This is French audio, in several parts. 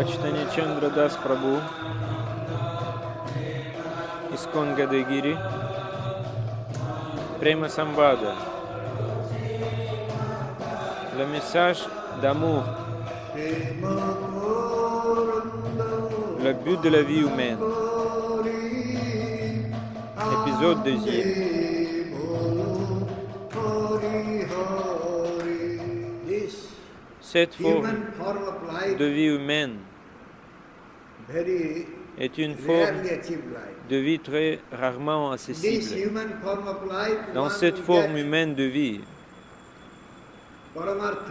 Chaitanya Chandra Das Prabhu, ISKCON Gadagiri, Prema Samvada, le message d'amour, le but de la vie humaine, épisode 2e. Cette forme de vie humaine est une forme de vie très rarement accessible. Dans cette forme humaine de vie,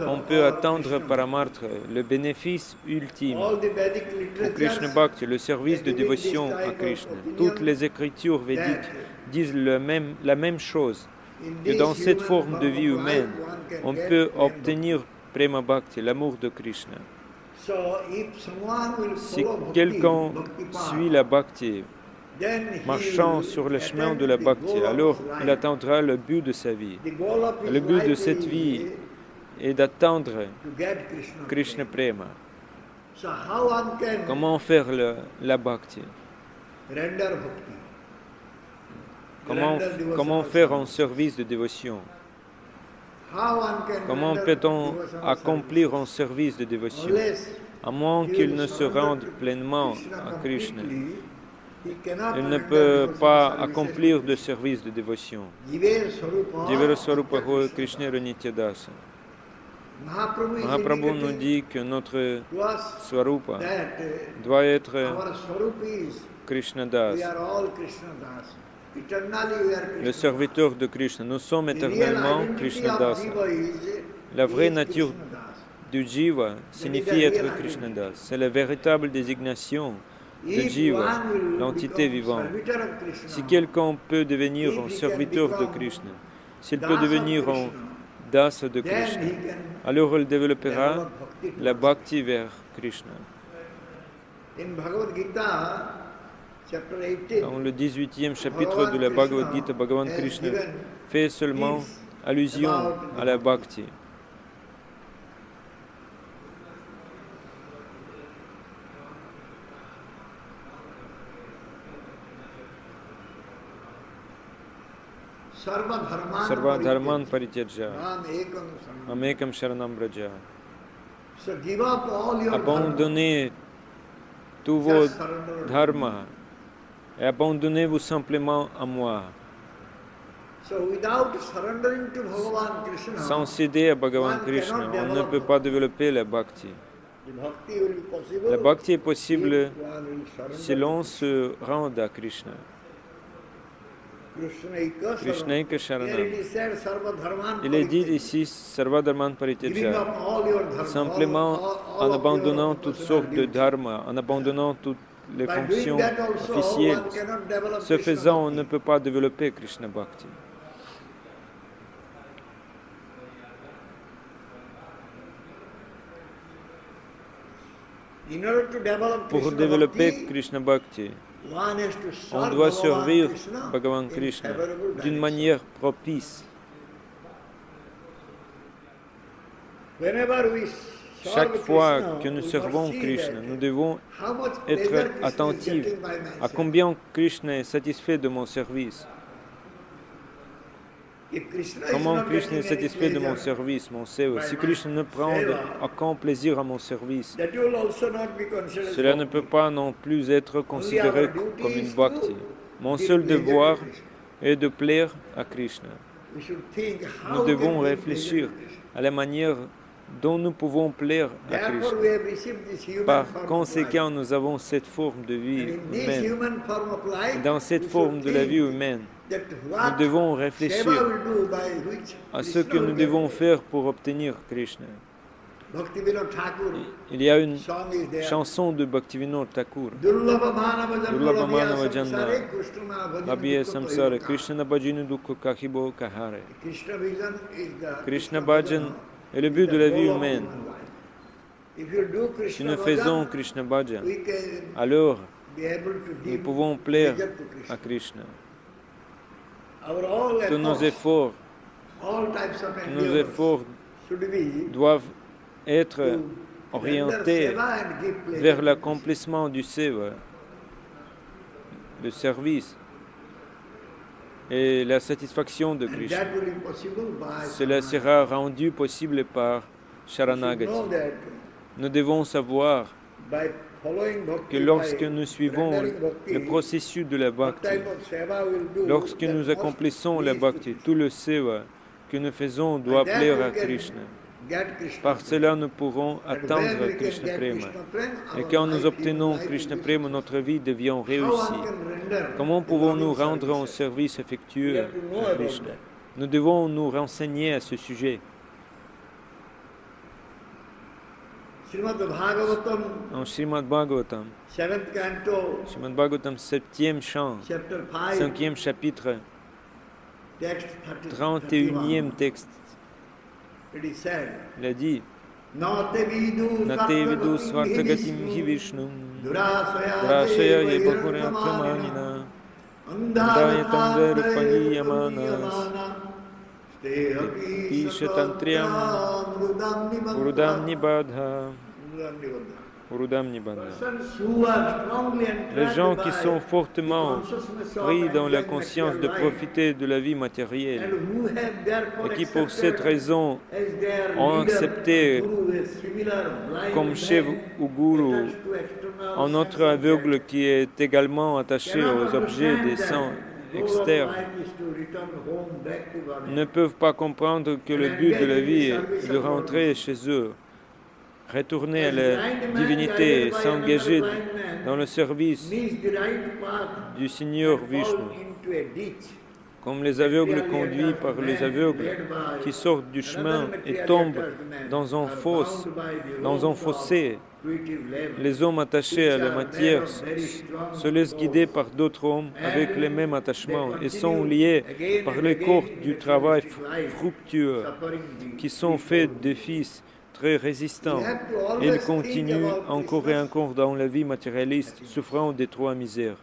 on peut attendre Paramartha, le bénéfice ultime au Krishna Bhakti, le service de dévotion à Krishna. Toutes les écritures védiques disent la même chose, que dans cette forme de vie humaine, on peut obtenir Prema Bhakti, l'amour de Krishna. Si quelqu'un suit la Bhakti, marchant sur le chemin de la Bhakti, alors il atteindra le but de sa vie. Le but de cette vie est d'atteindre Krishna Prema. Comment faire la Bhakti? Comment faire un service de dévotion? Comment peut-on accomplir un service de dévotion? À moins qu'il ne se rende pleinement à Krishna, il ne peut pas accomplir de service de dévotion. Jivera Swarupa Ho Krishna Nityadasa. Mahaprabhu nous dit que notre Swarupa doit être Krishnadas, le serviteur de Krishna. Nous sommes éternellement Krishnadasa. La vraie nature du Jiva signifie être Krishnadas. C'est la véritable désignation de Jiva, l'entité vivante. Si quelqu'un peut devenir un serviteur de Krishna, s'il peut devenir un dasa de Krishna, alors il développera la bhakti vers Krishna. Dans le 18e chapitre de la Bhagavad Gita, Bhagavan Krishna fait seulement allusion à la bhakti. Sarva dharman parityaja, mamekam sharanam braja. Abandonnez tous vos dharmas et abandonnez-vous simplement à moi. Sans céder à Bhagavan Krishna, on ne peut pas développer la bhakti. La bhakti est possible si l'on se rend à Krishna. Krishnaika Sharanam. Il est dit ici, Sarva Dharman Parityaja, simplement en abandonnant toutes sortes de dharma, en abandonnant toutes les fonctions officielles. Ce faisant, on ne peut pas développer Krishna Bhakti. Pour développer Krishna Bhakti, on doit servir Bhagavan Krishna d'une manière propice. Chaque fois que nous servons Krishna, nous devons être attentifs à combien Krishna est satisfait de mon service. Comment Krishna est satisfait de mon service, mon seva. Si Krishna ne prend aucun plaisir à mon service, cela ne peut pas non plus être considéré comme une bhakti. Mon seul devoir est de plaire à Krishna. Nous devons réfléchir à la manière dont nous pouvons plaire à Krishna. Par conséquent, nous avons cette forme de vie humaine. Dans cette forme de la vie humaine, nous devons réfléchir à ce que nous devons faire pour obtenir Krishna. Il y a une chanson de Bhaktivinoda Thakur. Durlabha Manava Janna Abhiya Samsara Krishna Bhajinu Dukha Kahibo Kahare. Krishna Bhajan est le but de la vie humaine. Si nous faisons Krishna Bhajan, alors nous pouvons plaire à Krishna. Tous nos efforts doivent être orienté vers l'accomplissement du seva, le service et la satisfaction de Krishna. Cela sera rendu possible par Sharanagati. Nous devons savoir que lorsque nous suivons le processus de la bhakti, lorsque nous accomplissons la bhakti, tout le seva que nous faisons doit plaire à Krishna. Par cela, nous pourrons atteindre Krishna Prema. Et quand nous obtenons Krishna Prema, notre vie devient réussie. Comment pouvons-nous rendre un service effectueux à Krishna? Nous devons nous renseigner à ce sujet. En Srimad Bhagavatam, 7e chant, 5e chapitre, 31e texte, il a dit Nate vidu svartagatim hi vishnum Durashaya ye bhakura pramanina Andayatam verupanyamanas Ishatantriyam Urudam nibadha. Les gens qui sont fortement pris dans la conscience de profiter de la vie matérielle et qui pour cette raison ont accepté comme chef ou gourou un autre aveugle qui est également attaché aux objets des sens externes, ne peuvent pas comprendre que le but de la vie est de rentrer chez eux, retourner à la divinité et s'engager dans le service du Seigneur Vishnu, comme les aveugles conduits par les aveugles qui sortent du chemin et tombent dans un fossé. Les hommes attachés à la matière se laissent guider par d'autres hommes avec les mêmes attachements et sont liés par les cordes du travail fructueux qui sont faits de fils très résistants. Ils continuent encore et encore dans la vie matérialiste, souffrant des trois misères.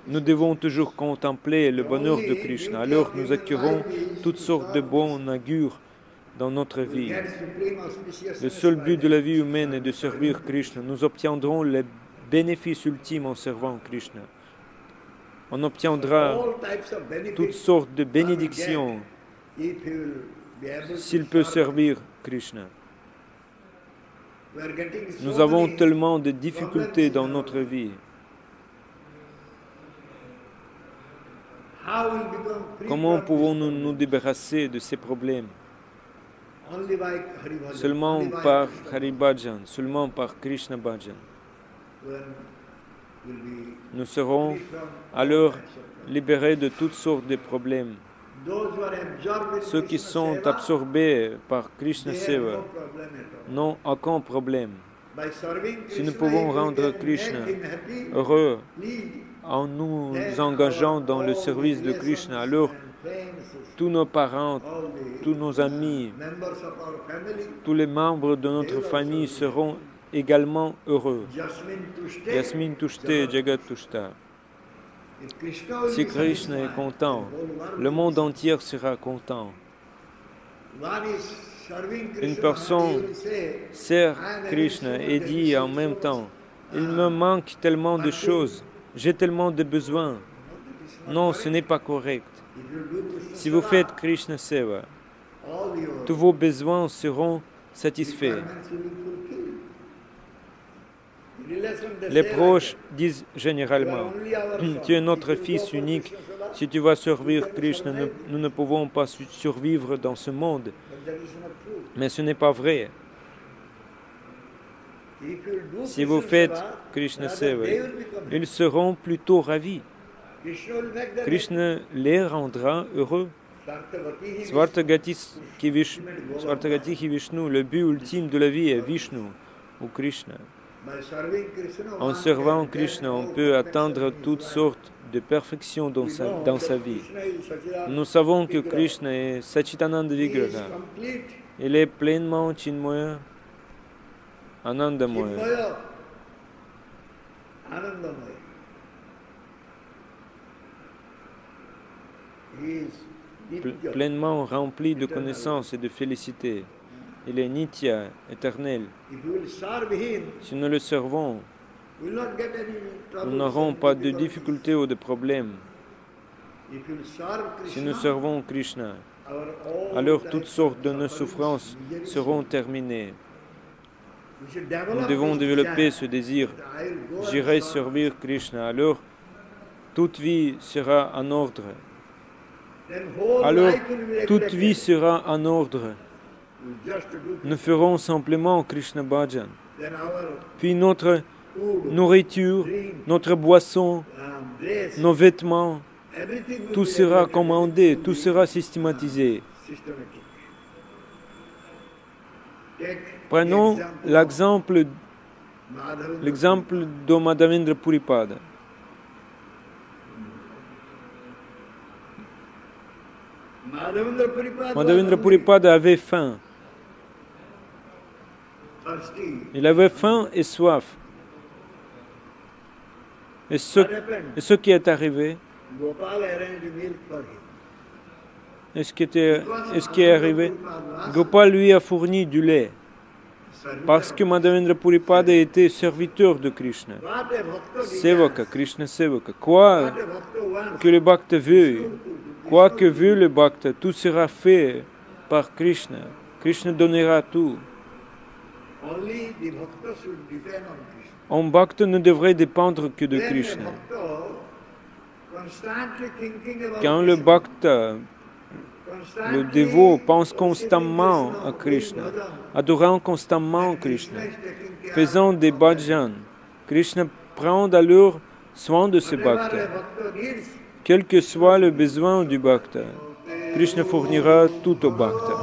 Nous devons toujours contempler le bonheur de Krishna, alors nous acquérons toutes sortes de bons augures dans notre vie. Le seul but de la vie humaine est de servir Krishna. Nous obtiendrons les bénéfices ultimes en servant Krishna. On obtiendra toutes sortes de bénédictions s'il peut servir Krishna. Nous avons tellement de difficultés dans notre vie. Comment pouvons-nous nous débarrasser de ces problèmes? Seulement par Hari Bhajan, seulement par Krishna Bhajan. Nous serons alors libérés de toutes sortes de problèmes. Ceux qui sont absorbés par Krishna Seva n'ont aucun problème. Si nous pouvons rendre Krishna heureux en nous engageant dans le service de Krishna, alors tous nos parents, tous nos amis, tous les membres de notre famille seront également heureux. Yasmin Tushte Jagat Tushta. Si Krishna est content, le monde entier sera content. Une personne sert Krishna et dit en même temps, il me manque tellement de choses, j'ai tellement de besoins. Non, ce n'est pas correct. Si vous faites Krishna Seva, tous vos besoins seront satisfaits. Les proches disent généralement, tu es notre fils unique, si tu vas servir Krishna, nous ne pouvons pas survivre dans ce monde. Mais ce n'est pas vrai. Si vous faites Krishna Seva, ils seront plutôt ravis. Krishna les rendra heureux. Svartagati hi Vishnu, le but ultime de la vie est Vishnu ou Krishna. En servant Krishna, on peut atteindre toutes sortes de perfections dans sa vie. Nous savons que Krishna est Sachitananda Vigraha. Il est pleinement Chinmaya, Anandamaya. Pleinement rempli de connaissances et de félicité. Il est nitya, éternel. If you will serve Him, Si nous le servons, we will not get any nous trouble. n'aurons pas de difficultés ou de problèmes. If you will serve Si nous Krishna, servons Krishna, our all alors types toutes of sortes de nos sufferings, souffrances miseries, seront terminées. we should Nous develop devons this développer desire ce désir. that I will go and J'irai serve servir Krishna. Alors, toute vie sera en ordre. Then whole Alors, life will be toute regulated. vie sera en ordre. We just do Nous ferons simplement Krishna Bhajan. then our Puis notre food, nourriture, notre boisson, dress, nos vêtements, everything will tout be sera regulated commandé, to tout be, sera systématisé. systematic. Take Prenons the example l'exemple of Madhavendra. l'exemple de Madhavendra Puripada. Madhavendra Puripada Madhavendra was Puripada avait faim. thirsty. Il avait faim et soif. Et ce, What happened? et ce qui est arrivé, Gopal arranged milk for him. et ce qui est arrivé, Gopal lui a fourni du lait. Parce que Madhavendra Puripada était serviteur de Krishna. What a bhakta Sevaka, desires, Krishna Sevaka. Quoi what a bhakta wants, que le Bhakta veut, quoi que veut le Bhakta, tout sera fait par Krishna. Krishna donnera tout. only the bhakta should depend on Krishna. Un Bhakta ne devrait dépendre que de Then the Krishna. bhakta constantly thinking about Quand le Krishna, Bhakta, constantly le dévot, pense worshipping constamment Krishna, à Krishna, doing bhajan, adorant constamment Krishna, Krishna is taking care faisant des of bhajans, Krishna prend alors soin de ce whatever a Bhakta. bhakta needs, Quel que soit le besoin du Bhakta, Krishna fournira tout au Bhakta.